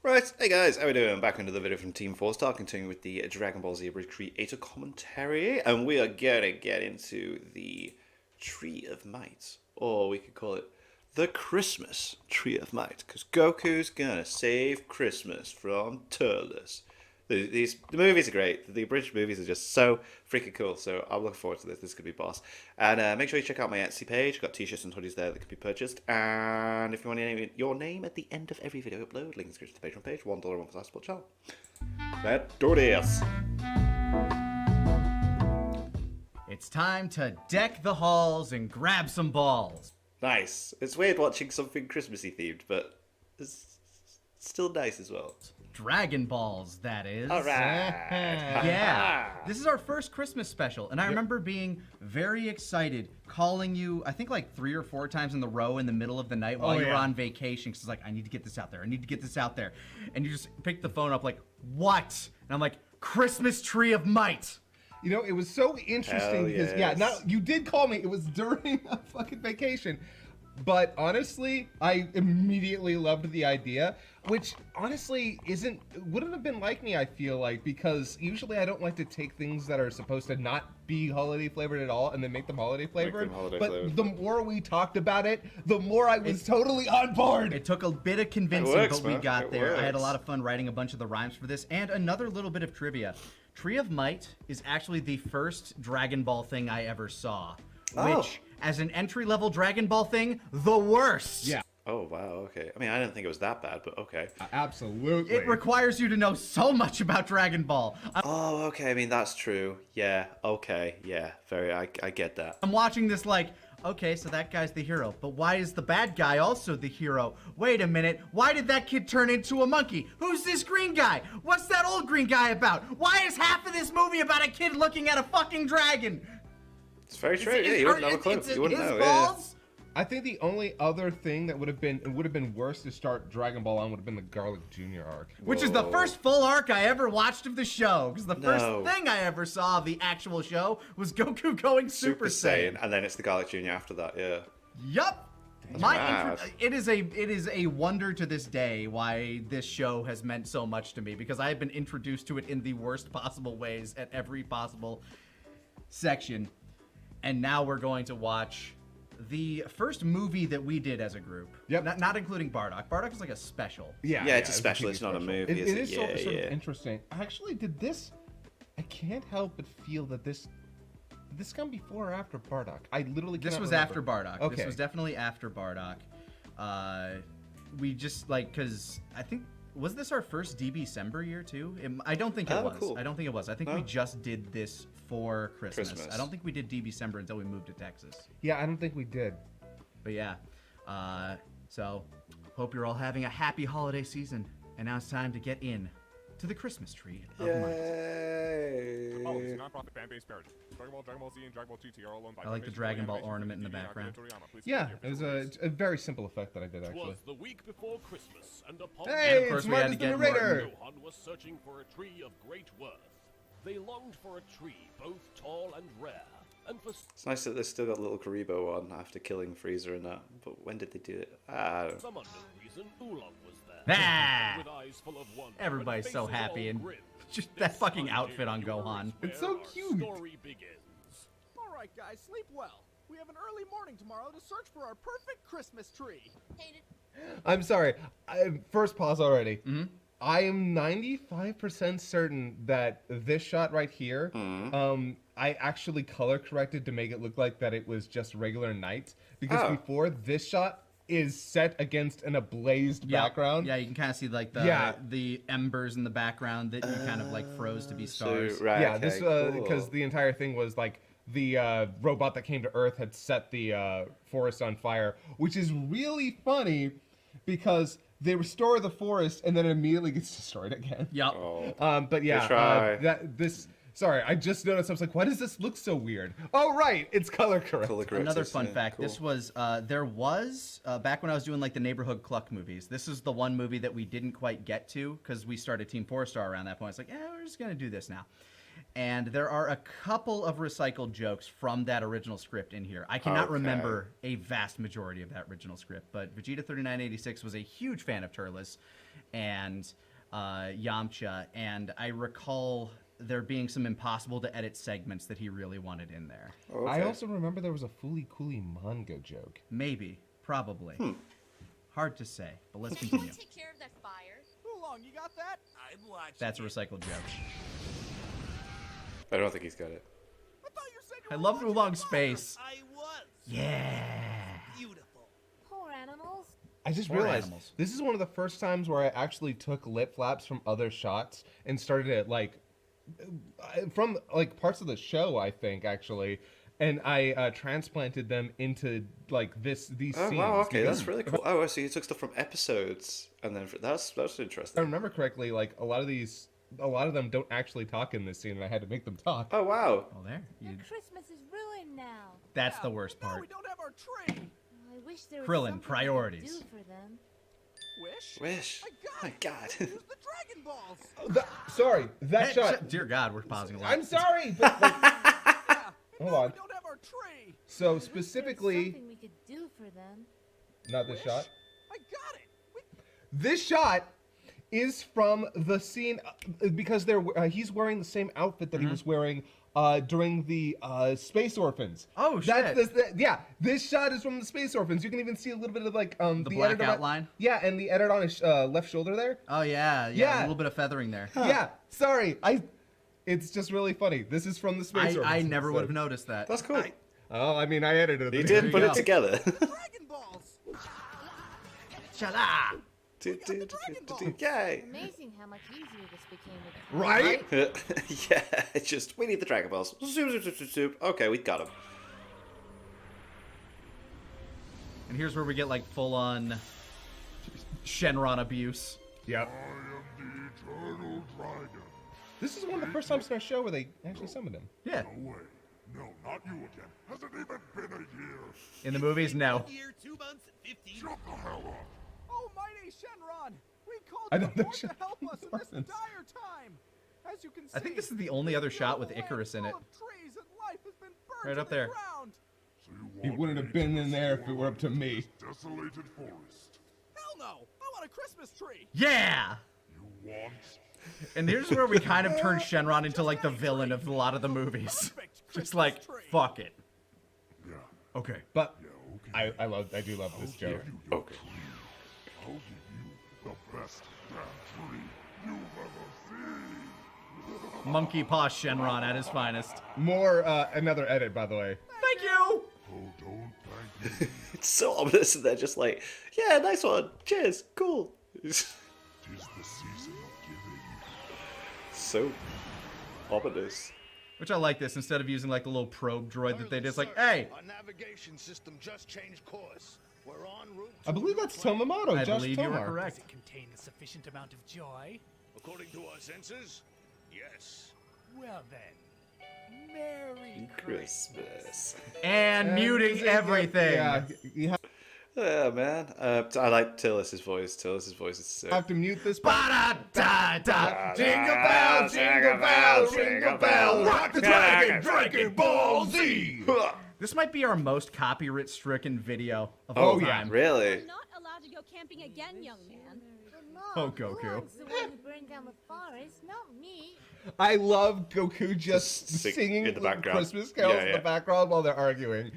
Right, hey guys, how we doing? Back into the video from Team 4 Star, continuing with the Dragon Ball Z Abridged creator commentary, and we are gonna get into the Tree of Might, or we could call it the Christmas Tree of Might, because Goku's gonna save Christmas from Turles. The movies are great. The abridged movies are just so freaking cool. So I'm looking forward to this. This could be boss. And make sure you check out my Etsy page. I've got t-shirts and hoodies there that can be purchased. And if you want to name your name at the end of every video upload, link in the description to the Patreon page. $1 one for the support channel. Let's do this. It's time to deck the halls and grab some balls. Nice. It's weird watching something Christmassy themed, but it's still nice as well. Dragon Balls, that is. All right. Yeah. This is our first Christmas special, and I remember being very excited, calling you, I think like 3 or 4 times in the row in the middle of the night while you were on vacation, because it's like, I need to get this out there. I need to get this out there. And you just picked the phone up like, what? And I'm like, Christmas Tree of Might. You know, it was so interesting because, you did call me. It was during a fucking vacation. But honestly, I immediately loved the idea, which honestly wouldn't have been like me, I feel like, because usually I don't like to take things that are supposed to not be holiday flavored at all and then make them holiday flavored. The more we talked about it, the more I was totally on board. It took a bit of convincing, but we got there. I had a lot of fun writing a bunch of the rhymes for this, and another little bit of trivia. Tree of Might is actually the first Dragon Ball thing I ever saw, which, as an entry-level Dragon Ball thing, the worst. Yeah. Oh, wow, okay. I mean, I didn't think it was that bad, but okay. Absolutely. It requires you to know so much about Dragon Ball. Oh, okay, I mean, that's true. Yeah, okay, yeah, I get that. I'm watching this like, okay, so that guy's the hero, but why is the bad guy also the hero? Wait a minute, why did that kid turn into a monkey? Who's this green guy? What's that old green guy about? Why is half of this movie about a kid looking at a fucking dragon? It's very true. Yeah, you wouldn't have a clue. You wouldn't know. Balls? I think the only other thing that would have been worse to start Dragon Ball on would have been the Garlic Jr. arc. Which is the first full arc I ever watched of the show. Because the first thing I ever saw of the actual show was Goku going Super Saiyan. And then it's the Garlic Jr. after that, yeah. Yup. It is a wonder to this day why this show has meant so much to me. Because I have been introduced to it in the worst possible ways at every possible section. And now we're going to watch the first movie that we did as a group. Yep. Not including Bardock. Bardock is like a special. Yeah, it's a special. It's not a movie. It is sort of interesting. Actually, I can't help but feel that this come before or after Bardock? I literally This was remember. after Bardock. Okay. This was definitely after Bardock. We just, because I think, was this our first DB-Cember year too? I don't think it was. Cool. I don't think it was. I think we just did this for Christmas. I don't think we did DB-Cember until we moved to Texas. Yeah, I don't think we did. But yeah, so hope you're all having a happy holiday season. And now it's time to get in to the Christmas tree of might. Oh, it's a non-profit fan-based parody. Dragon Ball Z, and Dragon Ball GT are all owned by. I like the Dragon Ball ornament in the background. Yeah, it was a very simple effect that I did, actually. Was the week before Christmas, and upon Hey, of course it's we had Marcus to the get narrator! Johan was searching for a tree of great worth. They longed for a tree both tall and rare, and for It's nice that they've still got little Karibo on after killing Frieza and that. But when did they do it? some unknown reason, Oolong was there. Ah! With eyes full of wonder, Everybody's and so faces happy, all and grim. just that fucking outfit on Gohan. It's so Our cute. Story begins. All right, guys, sleep well. We have an early morning tomorrow to search for our perfect Christmas tree. I'm sorry. First pause already. I am 95% certain that this shot right here, I actually color corrected to make it look like that it was just regular night. Because before, this shot is set against an ablazed background. Yeah, you can kind of see like the embers in the background that you kind of like froze to be stars. So, right, Yeah, okay, this because the entire thing was like the robot that came to Earth had set the forest on fire, which is really funny because they restore the forest and then it immediately gets destroyed again. Yep. But yeah, sorry, I just noticed. I was like, why does this look so weird? Oh, right, it's color corrected. Another fun fact, this was, there was, back when I was doing like the Neighborhood Cluck movies, this is the one movie that we didn't quite get to because we started Team 4 Star around that point. It's like, we're just going to do this now. And there are a couple of recycled jokes from that original script in here. I cannot remember a vast majority of that original script, but Vegeta 3986 was a huge fan of Turles. and Yamcha, and I recall there being some impossible to edit segments that he really wanted in there. Okay. I also remember there was a Fooly Cooly manga joke. Maybe, probably. Hard to say, but let's continue. Take care of that fire. Oolong, you got that? I'm watching. That's a recycled joke. I don't think he's got it. I thought you said you I were love watching the Oolong's fire. face. I was. Yeah. Beautiful. Poor animals. I just Or realized animals. this is one of the first times where I actually took lip flaps from other shots and started it like from like parts of the show, I think actually, and I transplanted them into like these Oh scenes. wow, okay, because that's really cool. Oh, so you took stuff from episodes, and then that's if I interesting. remember correctly, like a lot of them don't actually talk in this scene, and I had to make them talk. Oh wow. Oh, there. Their Christmas is ruined now. That's the worst Now part. we don't have our tree. I wish there was Krillin, something priorities. we could do for them. Wish? Wish. I got My it. God. Use the Dragon Balls. Sorry, that shot. Dear God, we're pausing a lot. I'm sorry, but like, Yeah. Hold now on. we don't have our tree. so I wish there was specifically, something we could do for them. not this shot. I got it. This shot is from the scene because he's wearing the same outfit that he was wearing during the Space Orphans. Oh, shit. Yeah, this shot is from the Space Orphans. You can even see a little bit of like the black edit on- outline? Yeah, and the edit on his left shoulder there. Oh, yeah, Yeah. a little bit of feathering there. Yeah, sorry, it's just really funny. This is from the Space Orphans. I never so- would have noticed that. That's cool. Oh, I mean, I edited He it. did you put go. it together. Dragon Balls. Shala! Yay. Amazing how much easier this became with Right? Yeah, it's just we need the Dragon Balls. Zoop, zoop, zoop, zoop, zoop. Okay, we got them. And here's where we get like full on Shenron abuse. Yep. Eternal Dragon. This is one of the first times in our show where they actually summoned him. Yeah. No way. No, not you again. Hasn't even been a year. In the movies, no. Year, 2 months, and 15. Shut the hell up. Oh, mighty Shenron. We called I you don't know aboard to Shenron help us in this Orphans. dire time. As you can see, I think this is the only other shot with Icarus in it. full of trees and life has been burned Right to up the there. ground. So you He want wouldn't me have been to in there if it were up to destroy me. this Desolated forest. Hell no. I want a Christmas tree. Yeah! You want? And here's where we kind of turn Shenron into like the villain of a lot of the movies. Perfect Just Christmas like, tree. fuck it. Yeah. Okay. But Yeah, okay. I do love this joke. Okay. I'll give you the best damn tree you've ever seen. Monkey paw Shenron at his finest. More another edit, by the way. Thank you! Oh, don't thank me. It's so ominous, and they're just like, yeah, nice one. Cheers. Cool. 'Tis the season of giving. So ominous. Which I like this. Instead of using like the little probe droid that they did, it's like, hey! Our navigation system just changed course. We're en route. I believe that's Tomomoto, I Josh believe you are Tomar. correct. Does it contain a sufficient amount of joy? According to our senses, yes. Well then, Merry Christmas. And muting everything. Yeah, you Yeah, man. I like Tillis's voice. Tillis's voice is sick. have to mute this part. Ba-da-da-da. Jingle bell, jingle bell, jingle bell, rock the dragon, Dragon Ball Z. This might be our most copyright-stricken video of Oh, all yeah. time. Really? Not allowed to go camping again, young man. Oh, Goku. Oolong's the one who burned down the forest, not me. I love Goku just Sing singing in the background. Christmas carols Yeah, in yeah. the background while they're arguing.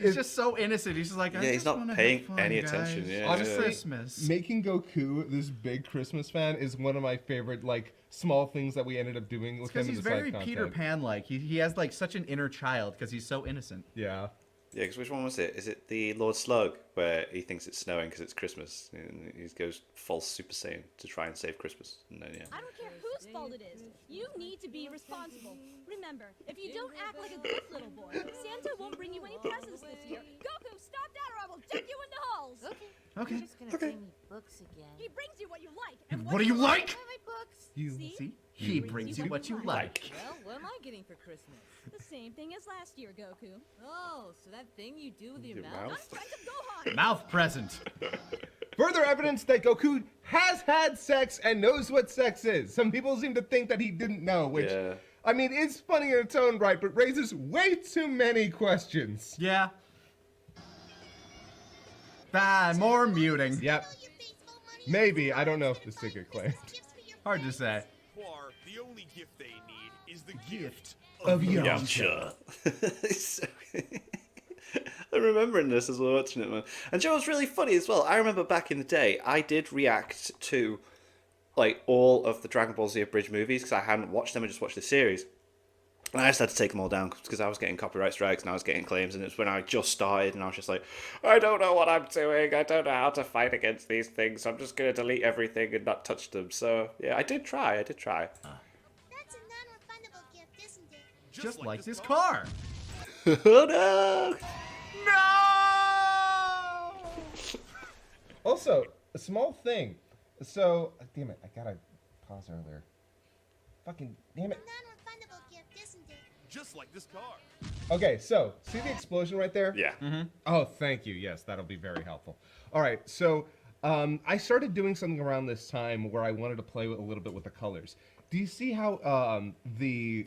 He's just so innocent. He's just like, I Yeah, he's just not wanna paying have fun, any guys. attention, yeah. Honestly, It's Christmas. making Goku this big Christmas fan is one of my favorite like small things that we ended up doing with Because him in he's the very side Peter content. Pan-like. He has like such an inner child because he's so innocent. Yeah. Yeah, because which one was it? Is it the Lord Slug where he thinks it's snowing because it's Christmas and he goes false Super Saiyan to try and save Christmas? And then, yeah. I don't care whose fault it is. You need to be responsible. Remember, if you don't act like a good little boy, Santa won't bring you any presents this year. Goku, stop that or I will dip you into holes. Okay. You're just gonna bring me books again. He brings you what you like. And what do you like? I like books. See? He brings you what you like. Well, what am I getting for Christmas? The same thing as last year, Goku. Oh, so that thing you do with your, Your mouth? mouth? Friends of Gohan. Mouth present. Further evidence that Goku has had sex and knows what sex is. Some people seem to think that he didn't know, which, Yeah. I mean, it's funny in its own right, but raises way too many questions. Yeah. More muting. Yep. Your baseball money Maybe. I don't know if the secret claimed. Hard to say. Quar, the only gift they need is the gift Of Yamcha. So- I'm remembering this as we're watching it, man. And you know what's really funny as well? I remember back in the day, I did react to like all of the Dragon Ball Z Abridged movies because I hadn't watched them. I just watched the series. And I just had to take them all down because I was getting copyright strikes and I was getting claims. And it's when I just started and I was just like, I don't know what I'm doing. I don't know how to fight against these things. I'm just going to delete everything and not touch them. So, yeah, I did try. That's a non-refundable gift, isn't it? Just like this car. Oh, no! No! Also, a small thing. So, damn it, I gotta pause earlier. Fucking damn it. Non-refundable gift, isn't it? just like this car. Okay, so see the explosion right there? Yeah. Mm-hmm. Oh, thank you. Yes, that'll be very helpful. All right, so I started doing something around this time where I wanted to play with, a little bit with the colors. Do you see how the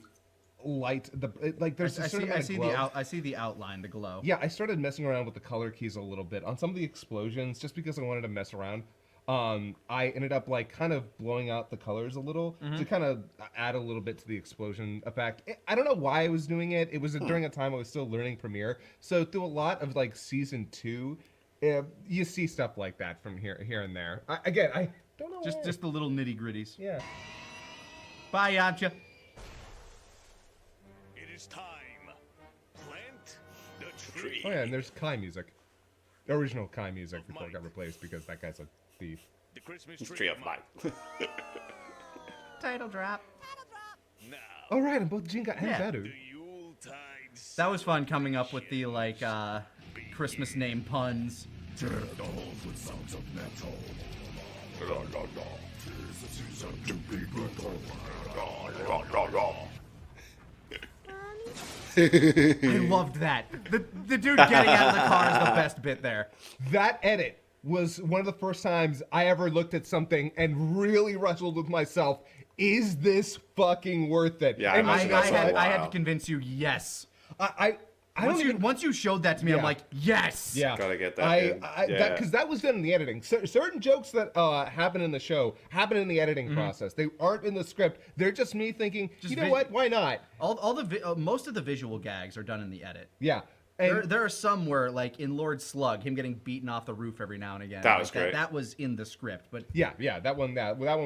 light, there's I see the outline, the glow. Yeah, I started messing around with the color keys a little bit on some of the explosions just because I wanted to mess around. I ended up kind of blowing out the colors a little to kind of add a little bit to the explosion effect. I don't know why I was doing it. It was during a time I was still learning Premiere. So through a lot of season 2, you see stuff like that from here and there. I don't know. Just the little nitty gritties. Yeah. Bye, Yamcha. It is time. Plant the tree. Oh yeah, and there's Kai music. The original Kai music before it got replaced because that guy's a thief. The Christmas Tree of Light. Title drop. Now. All right, and both Jinga and Yeah. Beru. That was fun coming up with the Christmas name puns. Tear the halls with sounds of metal. La la la. 'Tis the season to be brutal. La la la la. I loved that. The dude getting out of the car is the best bit there. That edit was one of the first times I ever looked at something and really wrestled with myself. Is this fucking worth it? Yeah, And I had to convince you, yes. Once you showed that to me, I'm like, yes. Yeah, gotta get that. Because that was done in the editing. Certain jokes that happen in the show happen in the editing process. They aren't in the script. They're just me thinking, you know what? Why not? Most of the visual gags are done in the edit. Yeah. And There are some where, in Lord Slug, him getting beaten off the roof every now and again. That was great. That was in the script, but yeah, that one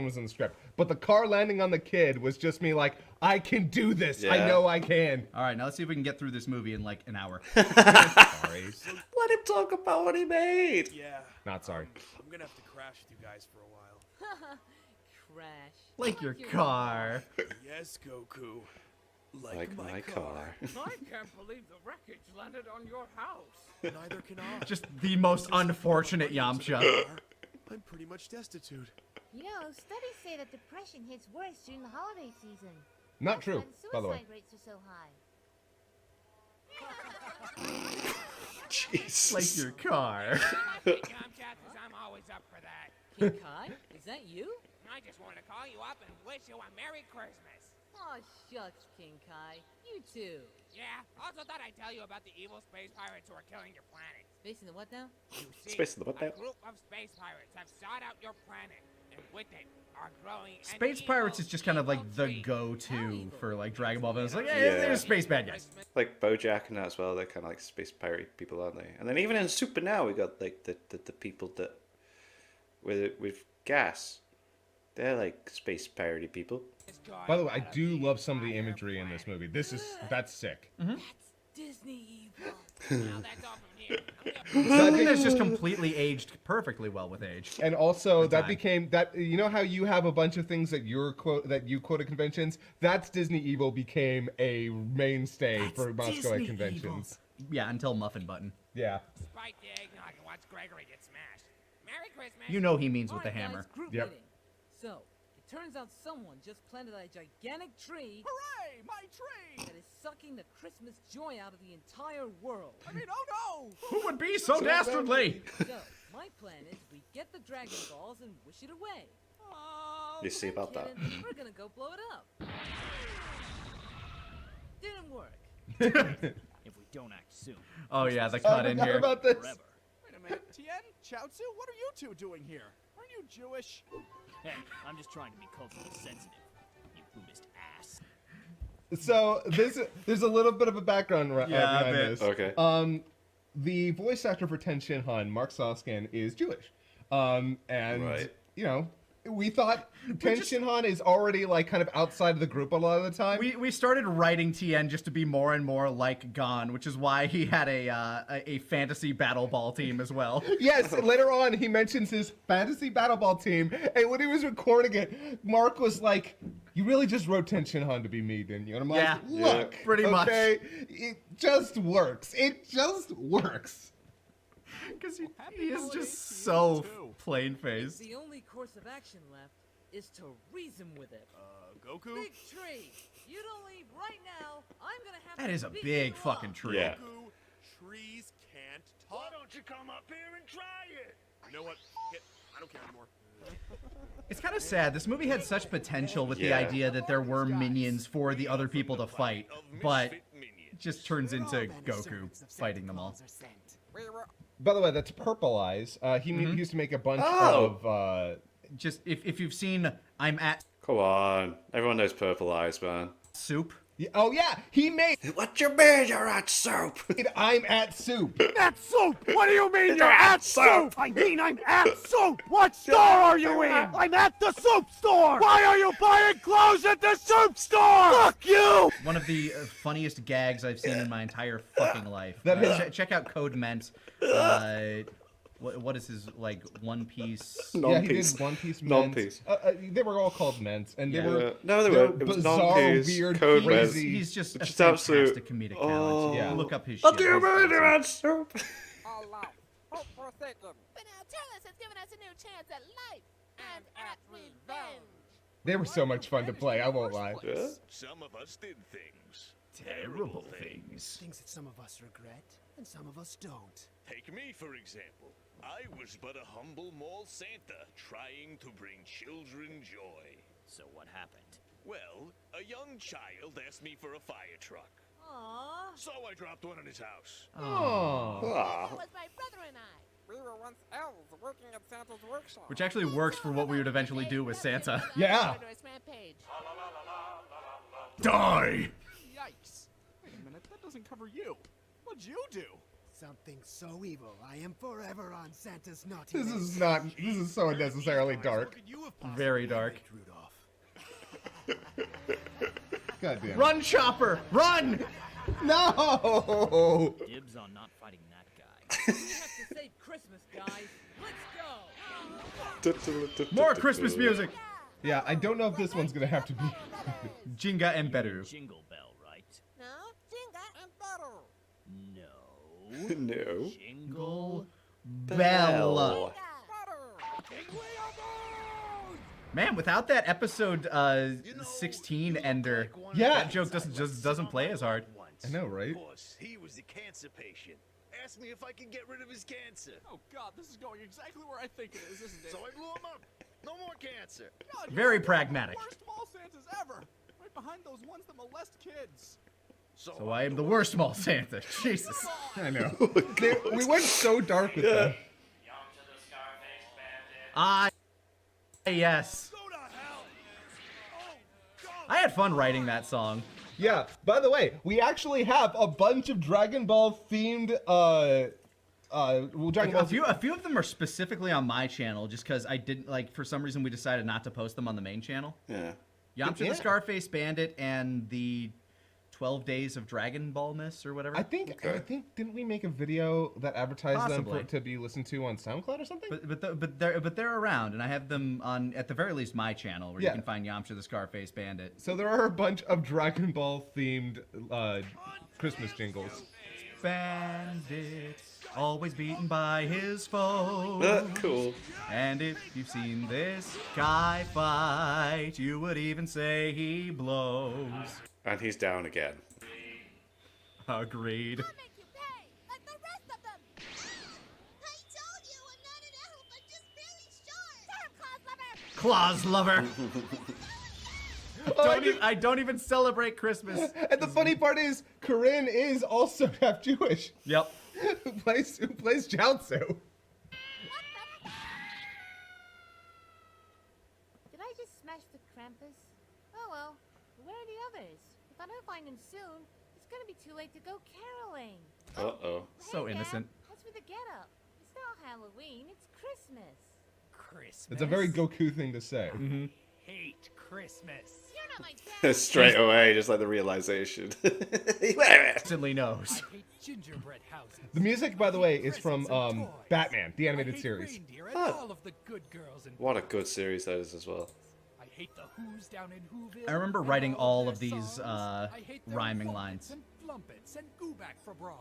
was in the script. But the car landing on the kid was just me I can do this. Yeah. I know I can. all right, now let's see if we can get through this movie in an hour. Sorry. Let him talk about what he made. Yeah. Not sorry. I'm gonna have to crash with you guys for a while. Crash. Like your car. Yes, Goku. Like my car. I can't believe the wreckage landed on your house. Neither can I. Just the most unfortunate Yamcha. I'm pretty much destitute. You know, studies say that depression hits worse during the holiday season. Not That's true, when by the way. suicide rates are so high. Jesus. Like your car. I'm always up for that. King Kai, is that you? I just want to call you up and wish you a Merry Christmas. Oh, shucks, King Kai. You too. Yeah, also thought I'd tell you about the evil space pirates who are killing your planet. Space in the what now? You see, Space in the what now? a group of space pirates have sought out your planet, and with it are growing an Space evil Pirates is just kind of the tree. go-to for Dragon Ball villains. Yeah. There's space bad guys. Like Bojack and that as well. They're kind of like space pirate people, aren't they? And then even in Super now, we got the people that with gas. They're like space piratey people. By the way, I do love some of the imagery in this movie. That's sick. That's Disney evil. Now that's all from here. Something that's just completely aged perfectly well with age. And also that time. became that. You know how you have a bunch of things that you quote at conventions. That's Disney Evil became a mainstay for Moscow at conventions. Yeah, until Muffin Button. Yeah. Spike the eggnog and watch Gregory get smashed. Merry Christmas. You know he means with the Alright, hammer. guys, group Yep. meeting. So, it turns out someone just planted a gigantic tree Hooray! My tree! that is sucking the Christmas joy out of the entire world. I mean, oh no! Who would be so dastardly? So, my plan is we get the Dragon Balls and wish it away. Oh, You see I'm about that. kidding. We're gonna go blow it up. Didn't work. If we don't act soon. Oh yeah, the cut in I forgot here. about this. Wait a minute, Tien, Chaozu, what are you two doing here? Aren't you Jewish? Hey, I'm just trying to be culturally sensitive, you Buddhist ass. So there's a little bit of a background behind this. Okay. The voice actor for Ten Shinhan, Mark Soskin, is Jewish. And you know, we thought Ten Shinhan is already like kind of outside of the group a lot of the time. We started writing Tien just to be more and more like Gon, which is why he had a fantasy battle ball team as well. Yes, later on he mentions his fantasy battle ball team, and when he was recording it, Mark was like, "You really just wrote Ten Shinhan to be me, didn't you?" And I'm like, "Look, pretty much. It just works. It just works." Because he is just so plain-faced. The only course of action left is to reason with it. Goku? Big tree! You don't leave right now. I'm gonna have That to is a beat big you fucking up. tree. Yeah. Goku, trees can't talk. Why don't you come up here and try it? You know what? I don't care anymore. It's kind of sad. This movie had such potential with the idea that there were minions for the other people to fight, but it just turns into Goku fighting them all. By the way, that's Purple Eyes. He used to make a bunch of... Just, if you've seen I'm at... Come on. Everyone knows Purple Eyes, man. Soup. Oh, yeah! He made... What you mean you're at Soup? I'm at Soup. At Soup? What do you mean you're at Soup? I mean I'm at Soup! What store are you in? I'm at the Soup store! Why are you buying clothes at the Soup store? Fuck you! One of the funniest gags I've seen in my entire fucking life. Check out Code Ment. What is his, like, One Piece? Yeah, he did One Piece Ment. Non-piece. They were all called Ments, and they were no, they weren't. It was bizarre, non-piece, weird, Code crazy. He's just a Just fantastic absolute- comedic talent. Oh. Yeah. Look up his What shit. do you He's mean awesome. you're at Soup? But now Turles has given us a new chance at life and at revenge. They were so much fun to play, I won't lie. Yeah? Some of us did things. Terrible things. Things that some of us regret, and some of us don't. Take me, for example. I was but a humble mall Santa, trying to bring children joy. So what happened? Well, a young child asked me for a fire truck. Aww. So I dropped one at his house. Oh. It was my brother and I. We were once elves working at Santa's workshop. Which actually works for what we would eventually do with Santa. Yeah. Die! Yikes. Wait a minute, that doesn't cover you. What'd you do? Something so evil, I am forever on Santa's naughty This list. is so unnecessarily dark. Very dark. God damn. Run, Chopper! Run! No! Dibs on not fighting that guy. We have to save Christmas, guys. Let's go. More Christmas music! Yeah, I don't know if this one's gonna have to be. Jinga and Beru. Jingle Bell, right? No, Jinga and Beru. No. No. Jingle Bell. Man, without that episode 16 ender, that joke doesn't play as hard. I know, right? Boss, he was a cancer patient. Asked me if I could get rid of his cancer. Oh god, this is going exactly where I think it is, isn't it? So I blew him up. No more cancer. God, Very you're pragmatic. the worst mall Santas ever. Right behind those ones that molest kids. So I am the worst small Santa. Jesus. I know. We went so dark with that. Yes. I had fun writing that song. Yeah, by the way, we actually have a bunch of Dragon Ball themed Dragon Ball A few of them are specifically on my channel just because I didn't, like, for some reason we decided not to post them on the main channel. Yeah. Yamcha the Scarface Bandit and the 12 Days of Dragon Ballness or whatever. I think didn't we make a video that advertised Possibly. them to be listened to on SoundCloud or something? But they're around, and I have them on, at the very least, my channel where you can find Yamcha the Scarface Bandit. So there are a bunch of Dragon Ball themed Christmas jingles. Bandit, always beaten by his foe. Cool. And if you've seen this guy fight, you would even say he blows. And he's down again. Agreed. Claus lover. I don't even celebrate Christmas. And the funny part is, Corinne is also half Jewish. Yep. who plays Jiaozu. smash the Krampus? Oh well, where are the others? If I don't find them soon, it's gonna be too late to go caroling. Uh-oh. So innocent. What's with the getup? It's not Halloween, it's Christmas. Christmas? It's a very Goku thing to say. Mm-hmm. Hate Christmas. You're not my dad. Straight away, just like the realization. Instantly knows. I hate gingerbread houses. The music, by the way, is from Batman, the animated series. Reindeer and all of the good girls and What a good series that is as well. I hate the Who's down in Whoville. I remember and writing all their of these songs. I hate their rhyming Wumpets lines. And Flumpets and Gooback for bras.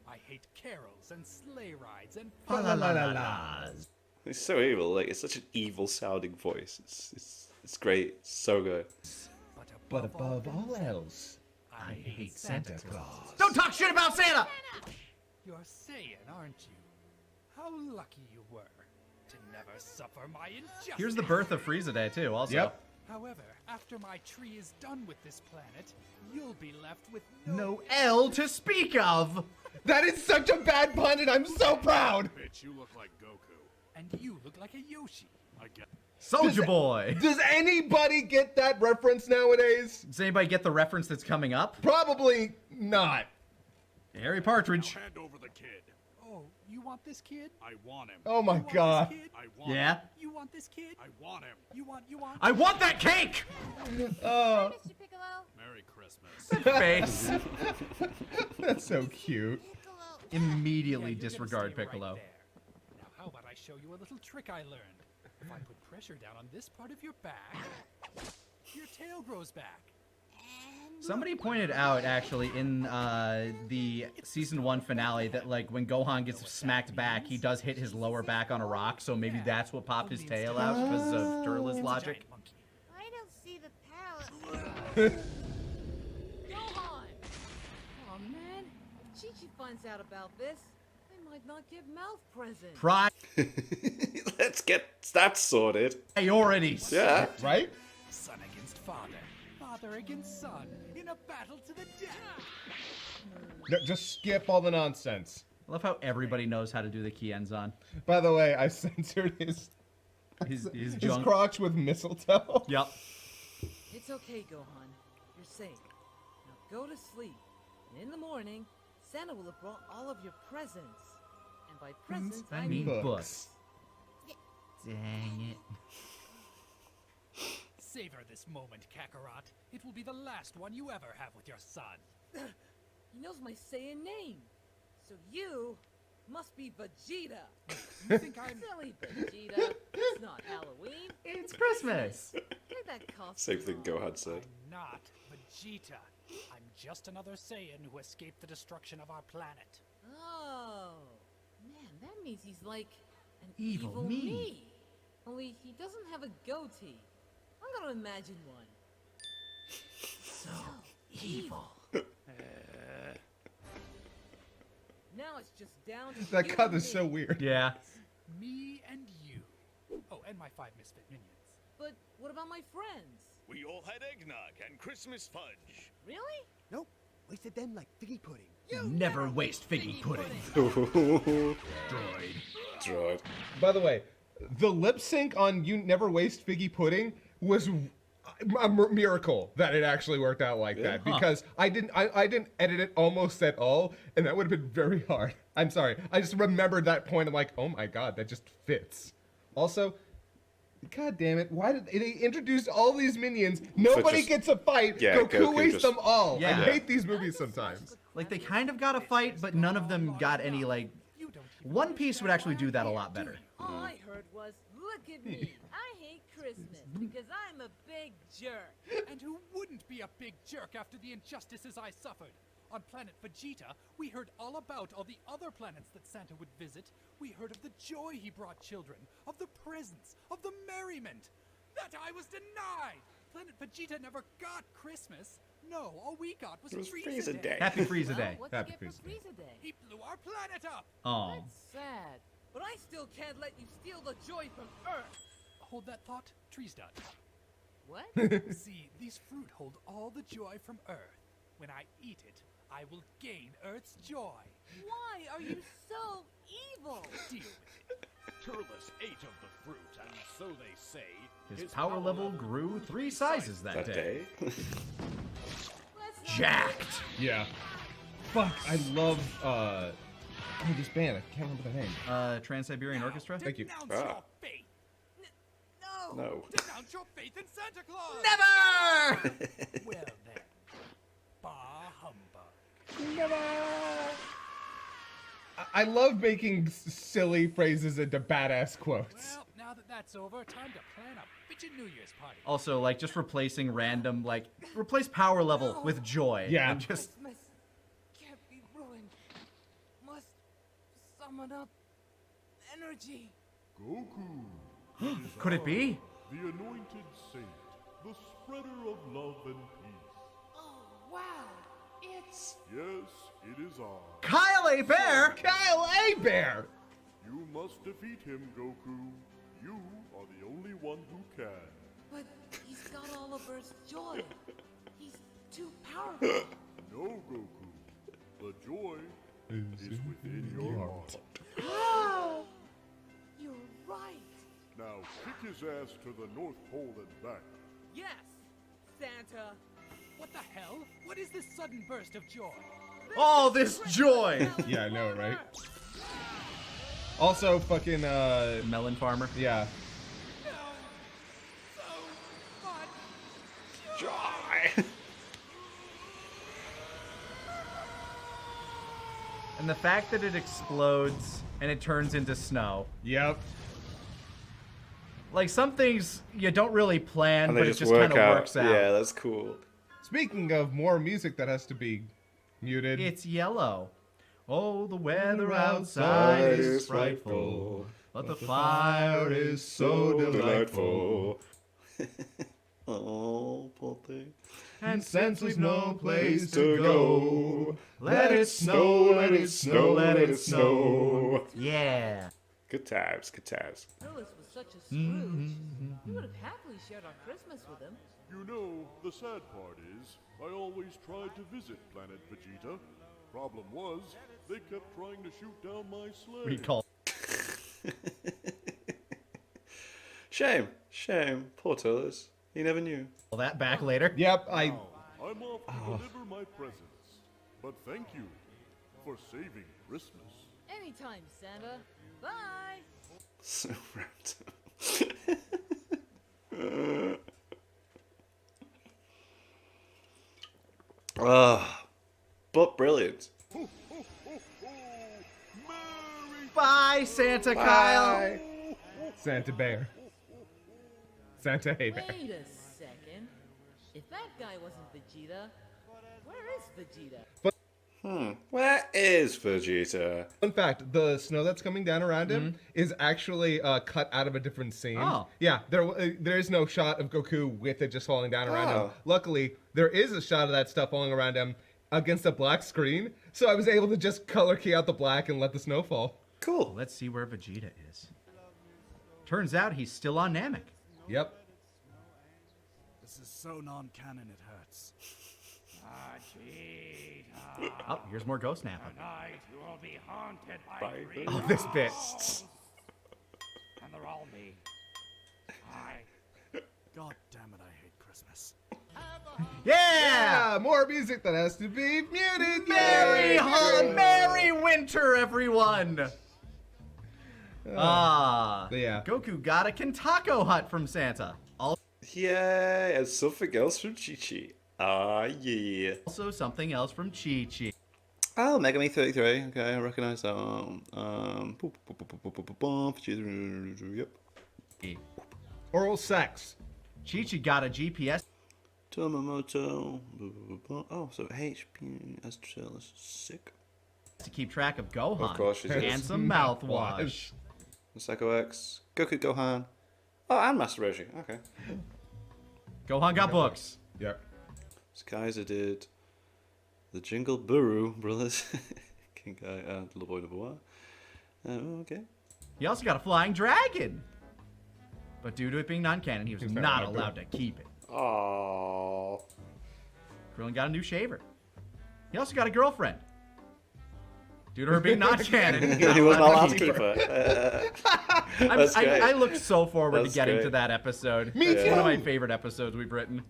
I hate carols and sleigh rides and Fa la la la la. It's so evil. Like, it's such an evil sounding voice. It's great. It's so good. But above all else, I hate Santa Claus. Don't talk shit about Santa! You're saying, aren't you? How lucky you were to never suffer my injustice. Here's the birth of Frieza Day, too, also. Yep. However, after my tree is done with this planet, you'll be left with No L to speak of! That is such a bad pun, and I'm so proud! Bitch, you look like Goku. And you look like a Yoshi. I get. Soldier Boy! Does anybody get that reference nowadays? Does anybody get the reference that's coming up? Probably not. Harry Partridge. Now hand over the kid. Oh, you want this kid? I want him. Oh my god. I want Yeah? him. You want this kid? I want him. You want? I want that cake! Oh, Mr. Piccolo? Merry Christmas. Face. that's so cute. Immediately Yeah, you're gonna disregard stay right Piccolo. there. Now, how about I show you a little trick I learned? If I put pressure down on this part of your back, your tail grows back. Somebody pointed out, actually, in the Season 1 finale that, like, when Gohan gets smacked back, he does hit his lower back on a rock, so maybe that's what popped his tail out because of Turles' logic. I don't see the power. Gohan! Oh man, if Chi-Chi finds out about this, they might not give mouth presents. Let's get that sorted. Priorities. Yeah. Right? Son against father, father against son, in a battle to the death. No, just skip all the nonsense. I love how everybody knows how to do the Kienzan. By the way, I censored his junk. crotch with mistletoe. Yep. It's okay, Gohan. You're safe. Now go to sleep. And in the morning, Santa will have brought all of your presents. And by presents, I mean books. Dang it. Savor this moment, Kakarot. It will be the last one you ever have with your son. He knows my Saiyan name. So you must be Vegeta. You think I'm silly Vegeta? It's not Halloween. It's Christmas. Take that costume Same thing Gohan said. I'm not Vegeta. I'm just another Saiyan who escaped the destruction of our planet. Oh, man, that means he's like an Evil evil me. me. Only he doesn't have a goatee. I'm gonna imagine one. So evil. Now it's just down to That you cut and is so me. weird. Yeah. Me and you. Oh, and my 5 misfit minions. But what about my friends? We all had eggnog and Christmas fudge. Really? Nope. Wasted them like figgy pudding. Never waste figgy pudding. Droid. By the way, the lip sync on "You Never Waste Figgy Pudding" was a miracle that it actually worked out like that, because I didn't edit it almost at all, and that would have been very hard. I'm sorry. I just remembered that point. I'm like, oh my god, that just fits. Also, god damn it, why did they introduce all these minions? Nobody gets a fight. Yeah, Goku wastes just- them all. Yeah. I hate these movies sometimes. Like, they kind of got a fight, but none of them got any, like... One Piece would actually do that a lot better. All I heard was, look at me. I hate Christmas because I'm a big jerk. And who wouldn't be a big jerk after the injustices I suffered? On planet Vegeta, we heard all about all the other planets that Santa would visit. We heard of the joy he brought children, of the presents, of the merriment. That I was denied! Planet Vegeta never got Christmas. No, all we got was It was Frieza Frieza Day. Happy Frieza Day. What'd Happy you get for Frieza Frieza Day? He blew our planet up! Oh. That's sad. But I still can't let you steal the joy from Earth. Hold that thought, tree's done. What? See, these fruit hold all the joy from Earth. When I eat it, I will gain Earth's joy. Why are you so evil? Deal with it. Turles ate of the fruit, and so they say His power level grew 3 sizes that day. Let's Jacked. Yeah. Fuck, I love this band. I can't remember the name. Trans-Siberian Orchestra. Thank you. Denounce your faith. No. Denounce your faith in Santa Claus. Never! Well then, bah humbug. I love making silly phrases into badass quotes. Well, now that that's over, time to plan a bitchin' New Year's party. Also, like, just replacing random, like, replace power level with joy. Yeah. And just, Christmas can't be ruined. Must summon up energy. Goku. could it be? The anointed saint, the spreader of love and peace. Oh, wow. It's... Yes, it is I. Kyle A. Bear! Kyle A. Bear! You must defeat him, Goku. You are the only one who can. But he's got all of Earth's joy. He's too powerful. No, Goku. The joy is within your heart. You're right. Now kick his ass to the North Pole and back. Yes, Santa. What the hell? What is this sudden burst of joy? All this joy! Yeah, I know, right? Also, fucking, Melon farmer. yeah. Joy! And the fact that it explodes and it turns into snow. Yep. Like, some things you don't really plan, And but they it just kind of works out. Yeah, that's cool. Speaking of more music that has to be muted. It's yellow. Oh, the weather outside is frightful, but the fire is so delightful. Oh, poor thing. And since we've no place to go, let it snow, let it snow, let it snow. Yeah. Good times, good times. Turles was such a Scrooge. We would have happily shared our Christmas with him. You know, the sad part is, I always tried to visit Planet Vegeta. Problem was, they kept trying to shoot down my sleigh. Recall. Shame, shame. Poor Turles. He never knew. Well, that back later. Yep, I'm off to deliver my presents. But thank you for saving Christmas. Anytime, Santa. Bye. So random. But brilliant. Bye, Santa Kyle. Santa Bear. Santa Hey Bear. Wait a second. If that guy wasn't Vegeta, where is Vegeta? Where is Vegeta? Fun fact, the snow that's coming down around him is actually cut out of a different scene. Oh. Yeah, there is no shot of Goku with it just falling down around him. Oh. Luckily, there is a shot of that stuff falling around him against a black screen, so I was able to just color key out the black and let the snow fall. Cool. Let's see where Vegeta is. Turns out he's still on Namek. Yep. This is so non-canon it hurts. Vegeta. Oh, here's more Ghost Nappa. Tonight you will be haunted by three Oh, this bit. ghosts. And they're all me. God damn it, I hate Christmas. Yeah! More music that has to be muted. Merry winter, everyone! Yeah. Goku got a Kentako hut from Santa. Yeah, and something else from Chi-Chi. Ah, yeah. Also something else from Chi-Chi. Oh, Megami 33. Okay, I recognize that one. Yep. Oral sex. Chi-Chi got a GPS. Tomamoto. Oh, so HP Estrella is sick. To keep track of Gohan. Of course she and is. some mouthwash. Psycho X. Goku Gohan. Oh, and Master Roshi. Okay. Gohan got books. Yep. Kaiser did the Jingle Buru brothers. King Kai and Little Boy Number 1. Okay. He also got a flying dragon. But due to it being non-canon, he was not allowed to keep it. Aww. Krillin got a new shaver. He also got a girlfriend. Due to her being not canon, he was not allowed to keep her. I look so forward to getting to that episode. Me too. It's one of my favorite episodes we've written.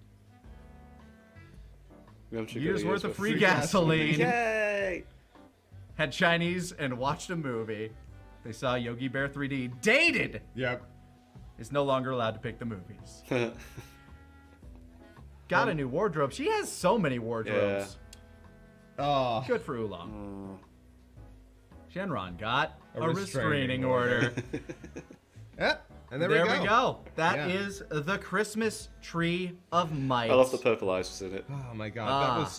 Years worth of free gasoline. Yay! Had Chinese and watched a movie. They saw Yogi Bear 3D. Dated! Yep. Is no longer allowed to pick the movies. Got a new wardrobe. She has so many wardrobes. Oh. Good for Oolong. Shenron got a restraining order. Yeah, and there we go. That is the Christmas Tree of Might. I love the purple eyes was in it. Oh my god,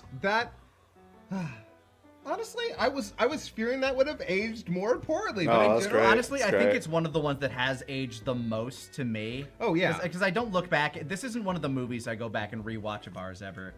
honestly, I was fearing that would have aged more poorly. But that's great. Honestly, I think it's one of the ones that has aged the most to me. Oh yeah, because I don't look back. This isn't one of the movies I go back and rewatch of ours ever.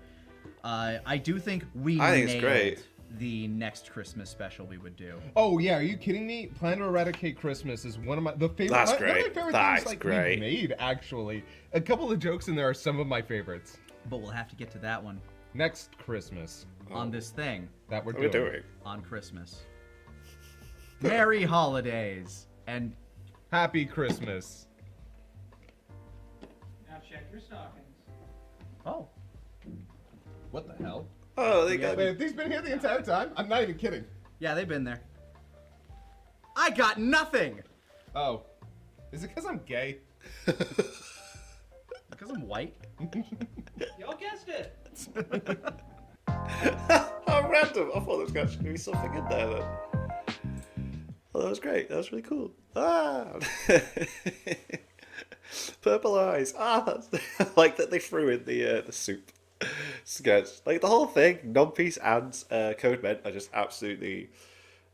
I do think we nailed the next Christmas special we would do. Oh yeah, are you kidding me? Plan to Eradicate Christmas is one of my favorite. That's One of my great. favorite That's things great. we made actually. A couple of jokes in there are some of my favorites. But we'll have to get to that one next Christmas on this thing that we're doing on Christmas. Merry holidays and happy Christmas. Now check your stockings. Oh. What the hell? Oh, they got. Wait, have these been here the entire time? I'm not even kidding. Yeah, they've been there. I got nothing. Oh, is it because I'm gay? Because I'm white. Y'all guessed it. How random! I thought there was actually going to be something in there. Then. Oh, that was great. That was really cool. Purple eyes. That's like that they threw in the soup sketch. Like the whole thing, non-piece and Code Men are just absolutely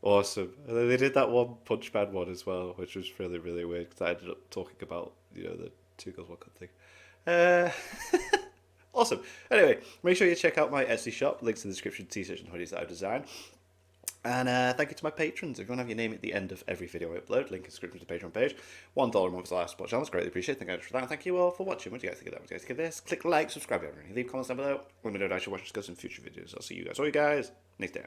awesome. And then they did that one Punch Man one as well, which was really, really weird because I ended up talking about the Two Girls One Cup thing. Awesome. Anyway, make sure you check out my Etsy shop. Links in the description. T-shirts and hoodies that I've designed. And thank you to my patrons. If you want to have your name at the end of every video I upload, link in the description to the Patreon page. $1 a month is the last support channel. It's greatly appreciated. Thank you for that. And thank you all for watching. What do you guys think of that? What do you guys think of this? Click like, subscribe, everything. Leave comments down below. Let me know if I should watch discuss in future videos. I'll see you guys. All you guys next day.